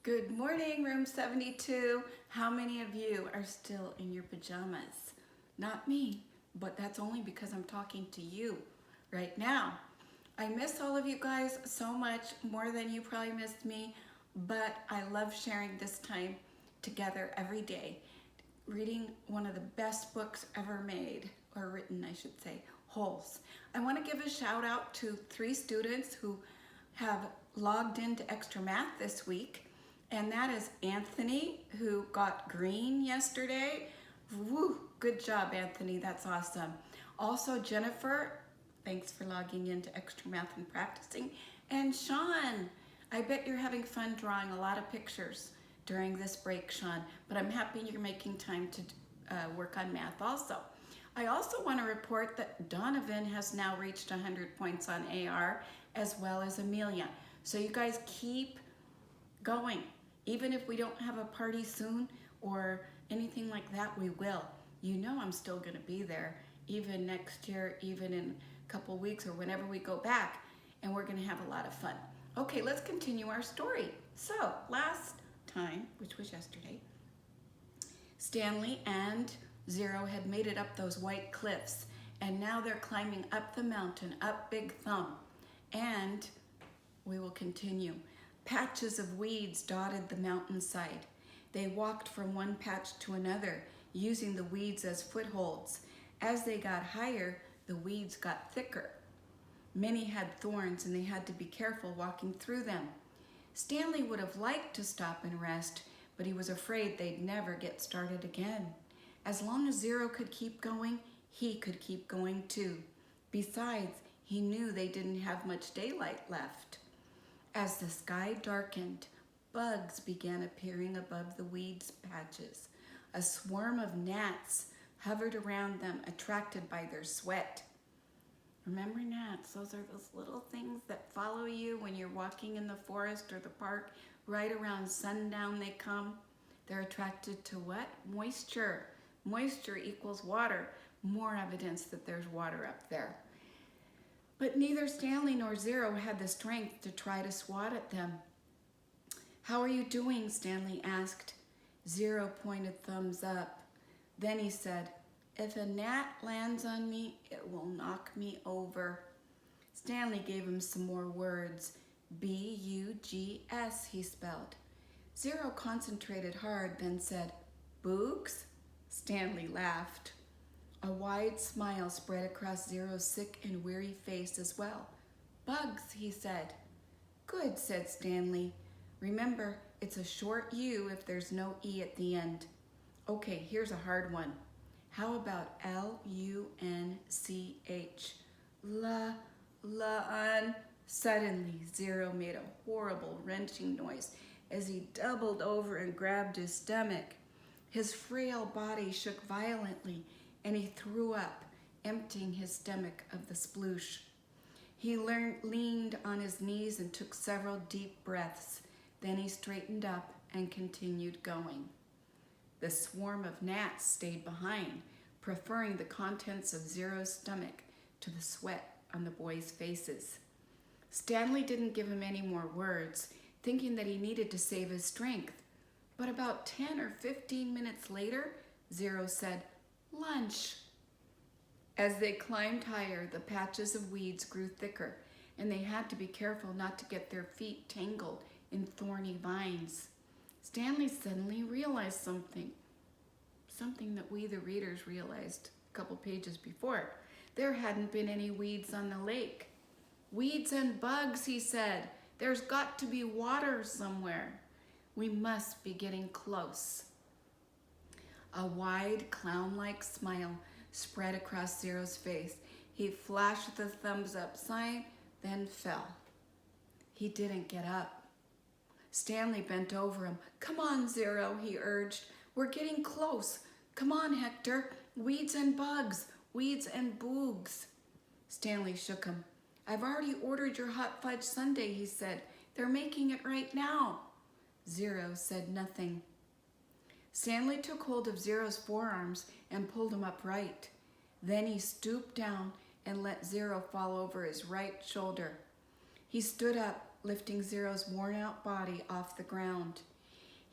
Good morning, room 72. How many of you are still in your pajamas? Not me, but that's only because I'm talking to you right now. I miss all of you guys so much, more than you probably missed me, but I love sharing this time together every day, reading one of the best books ever made, or written, I should say, Holes. I want to give a shout out to 3 students who have logged into Extra Math this week. And that is Anthony, who got green yesterday. Woo, good job, Anthony, that's awesome. Also Jennifer, thanks for logging into Extra Math and practicing. And Sean, I bet you're having fun drawing a lot of pictures during this break, Sean, but I'm happy you're making time to work on math also. I also want to report that Donovan has now reached 100 points on AR, as well as Amelia. So you guys keep going. Even if we don't have a party soon or anything like that, we will. You know I'm still going to be there, even next year, even in a couple weeks or whenever we go back, and we're going to have a lot of fun. Okay, let's continue our story. So, last time, which was yesterday, Stanley and Zero had made it up those white cliffs, and now they're climbing up the mountain, up Big Thumb, and we will continue. Patches of weeds dotted the mountainside. They walked from one patch to another, using the weeds as footholds. As they got higher, the weeds got thicker. Many had thorns, and they had to be careful walking through them. Stanley would have liked to stop and rest, but he was afraid they'd never get started again. As long as Zero could keep going, he could keep going too. Besides, he knew they didn't have much daylight left. As the sky darkened, bugs began appearing above the weeds patches. A swarm of gnats hovered around them, attracted by their sweat. Remember gnats? Those are those little things that follow you when you're walking in the forest or the park. Right around sundown they come. They're attracted to what? Moisture. Moisture equals water. More evidence that there's water up there. But neither Stanley nor Zero had the strength to try to swat at them. "How are you doing?" Stanley asked. Zero pointed thumbs up. Then he said, "If a gnat lands on me, it will knock me over." Stanley gave him some more words. B-U-G-S, he spelled. Zero concentrated hard, then said, "Boogs?" Stanley laughed. A wide smile spread across Zero's sick and weary face as well. "Bugs," he said. "Good," said Stanley. "Remember, it's a short U if there's no E at the end." "Okay, here's a hard one. How about L-U-N-C-H? La-un." Suddenly, Zero made a horrible wrenching noise as he doubled over and grabbed his stomach. His frail body shook violently, and he threw up, emptying his stomach of the sploosh. He leaned on his knees and took several deep breaths. Then he straightened up and continued going. The swarm of gnats stayed behind, preferring the contents of Zero's stomach to the sweat on the boys' faces. Stanley didn't give him any more words, thinking that he needed to save his strength. But about 10 or 15 minutes later, Zero said, "Lunch." As they climbed higher, the patches of weeds grew thicker, and they had to be careful not to get their feet tangled in thorny vines. Stanley suddenly realized something that we, the readers, realized a couple pages before. There hadn't been any weeds on the lake. "Weeds and bugs," he said. "There's got to be water somewhere. We must be getting close." A wide, clown-like smile spread across Zero's face. He flashed the thumbs up sign, then fell. He didn't get up. Stanley bent over him. "Come on, Zero," he urged. "We're getting close. Come on, Hector. Weeds and bugs. Weeds and boogs." Stanley shook him. "I've already ordered your hot fudge sundae," he said. "They're making it right now." Zero said nothing. Stanley took hold of Zero's forearms and pulled him upright. Then he stooped down and let Zero fall over his right shoulder. He stood up, lifting Zero's worn-out body off the ground.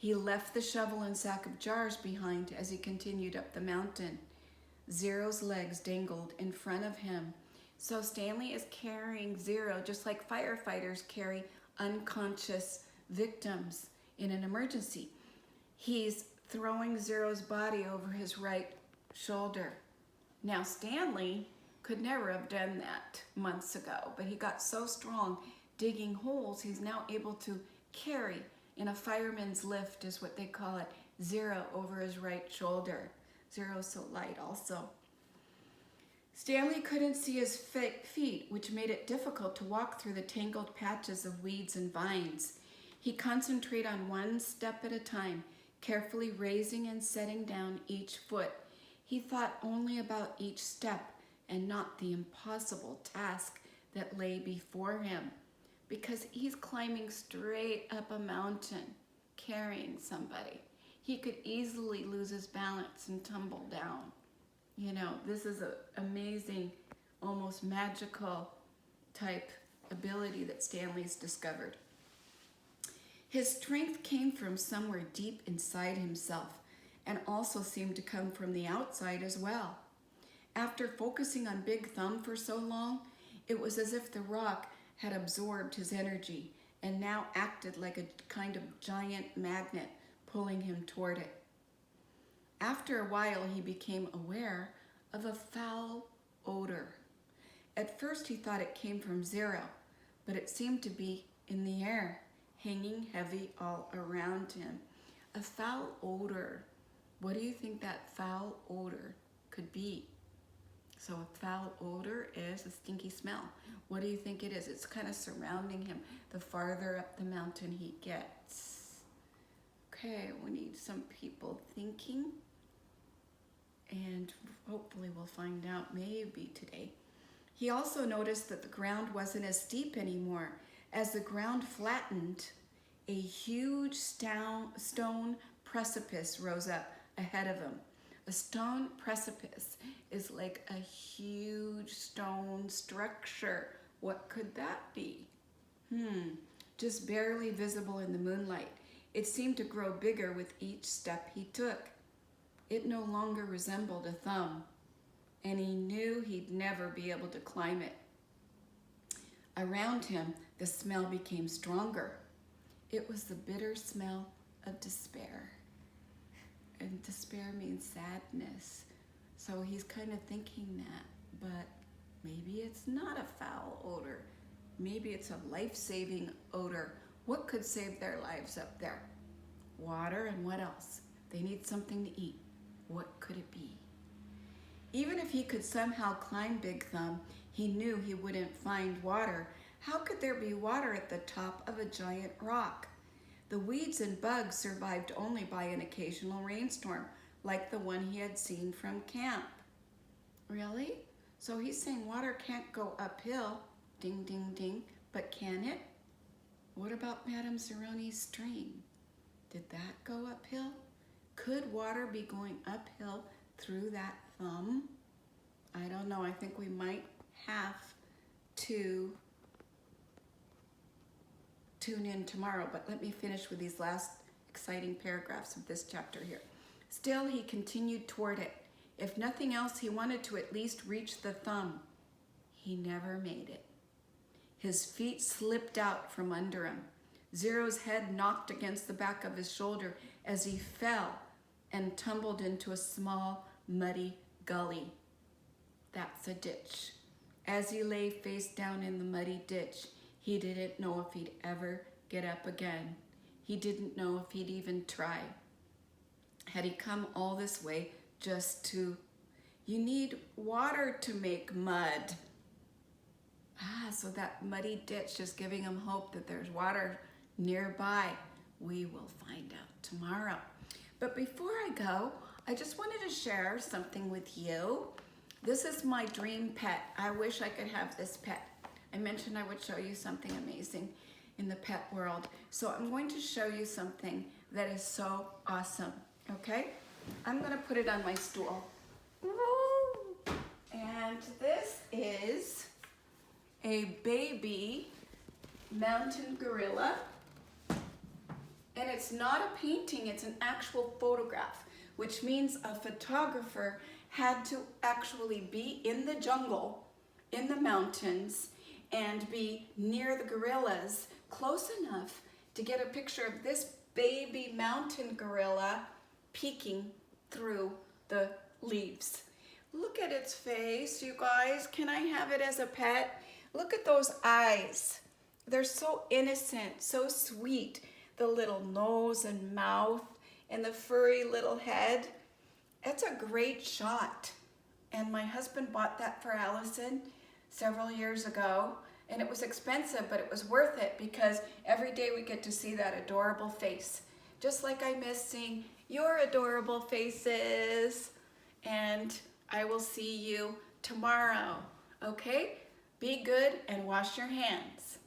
He left the shovel and sack of jars behind as he continued up the mountain. Zero's legs dangled in front of him. So Stanley is carrying Zero just like firefighters carry unconscious victims in an emergency. He's throwing Zero's body over his right shoulder. Now Stanley could never have done that months ago, but he got so strong digging holes, he's now able to carry in a fireman's lift is what they call it, Zero over his right shoulder. Zero's so light also. Stanley couldn't see his feet, which made it difficult to walk through the tangled patches of weeds and vines. He concentrated on one step at a time, carefully raising and setting down each foot. He thought only about each step and not the impossible task that lay before him, because he's climbing straight up a mountain, carrying somebody. He could easily lose his balance and tumble down. You know, this is an amazing, almost magical type ability that Stanley's discovered. His strength came from somewhere deep inside himself and also seemed to come from the outside as well. After focusing on Big Thumb for so long, it was as if the rock had absorbed his energy and now acted like a kind of giant magnet pulling him toward it. After a while, he became aware of a foul odor. At first, he thought it came from Zero, but it seemed to be in the air, hanging heavy all around him. A foul odor. What do you think that foul odor could be? So a foul odor is a stinky smell. What do you think it is? It's kind of surrounding him the farther up the mountain he gets. Okay, we need some people thinking, and hopefully we'll find out maybe today. He also noticed that the ground wasn't as steep anymore. As the ground flattened, a huge stone precipice rose up ahead of him. A stone precipice is like a huge stone structure. What could that be? Just barely visible in the moonlight. It seemed to grow bigger with each step he took. It no longer resembled a thumb, and he knew he'd never be able to climb it. Around him, the smell became stronger. It was the bitter smell of despair. And despair means sadness. So he's kind of thinking that, but maybe it's not a foul odor. Maybe it's a life-saving odor. What could save their lives up there? Water, and what else? They need something to eat. What could it be? Even if he could somehow climb Big Thumb, he knew he wouldn't find water. How could there be water at the top of a giant rock? The weeds and bugs survived only by an occasional rainstorm, like the one he had seen from camp. Really? So he's saying water can't go uphill, ding, ding, ding, but can it? What about Madame Zeroni's stream? Did that go uphill? Could water be going uphill through that thumb? I don't know. I think we might have to tune in tomorrow, but let me finish with these last exciting paragraphs of this chapter here. Still, he continued toward it. If nothing else, he wanted to at least reach the thumb. He never made it. His feet slipped out from under him. Zero's head knocked against the back of his shoulder as he fell and tumbled into a small, muddy gully. That's a ditch. As he lay face down in the muddy ditch, he didn't know if he'd ever get up again. He didn't know if he'd even try. Had he come all this way just to... You need water to make mud. So that muddy ditch is giving him hope that there's water nearby. We will find out tomorrow. But before I go, I just wanted to share something with you. This is my dream pet. I wish I could have this pet. I mentioned I would show you something amazing in the pet world. So I'm going to show you something that is so awesome, okay? I'm gonna put it on my stool. Woo! And this is a baby mountain gorilla. And it's not a painting, it's an actual photograph, which means a photographer had to actually be in the jungle, in the mountains, and be near the gorillas, close enough to get a picture of this baby mountain gorilla peeking through the leaves. Look at its face, you guys. Can I have it as a pet? Look at those eyes. They're so innocent, so sweet. The little nose and mouth and the furry little head. It's a great shot. And my husband bought that for Allison several years ago. And it was expensive, but it was worth it because every day we get to see that adorable face. Just like I miss seeing your adorable faces. And I will see you tomorrow. Okay? Be good and wash your hands.